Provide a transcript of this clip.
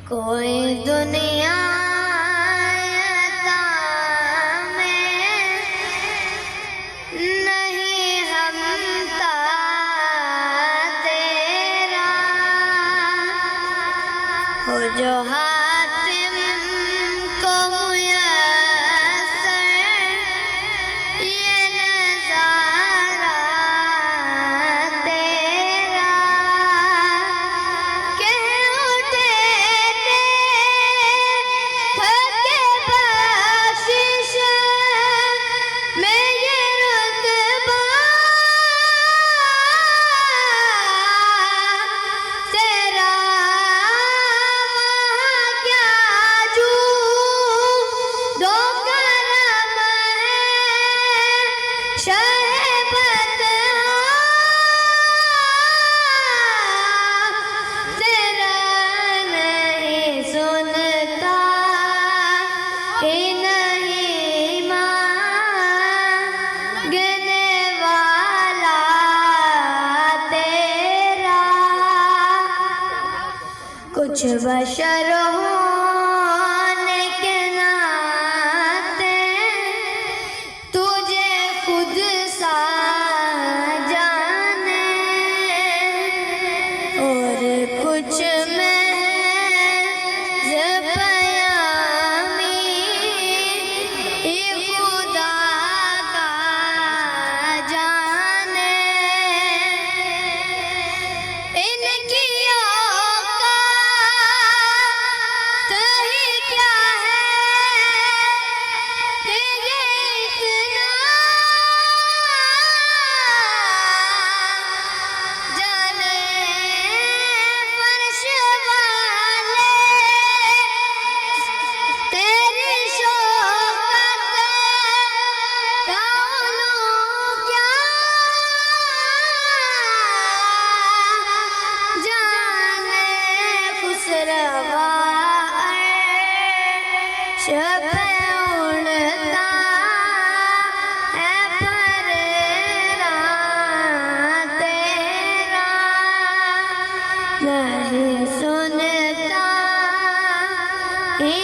कोई दुनिया में नहीं हमता तेरा हो जो हातिम को मुयस्सर ये नज़ारा तेरा कह उठे थे थके बख्शिश में ये रुतबा तेरा वहाँ क्या जू दो करम है शहबत तेरा नहीं सुनता ही नहीं मांगने वाला तेरा कुछ बशर होने के नाते तुझे खुद सा जाने और कुछ महज़ पयामी खुदा का जाने इनकी औकात ही क्या है कि ये इतना जाने फर्श वाले तेरी शौकत का उलू क्या जाने खुसरवा अर्श पे उड़ता है फरेरा तेरा नहीं सुनता ही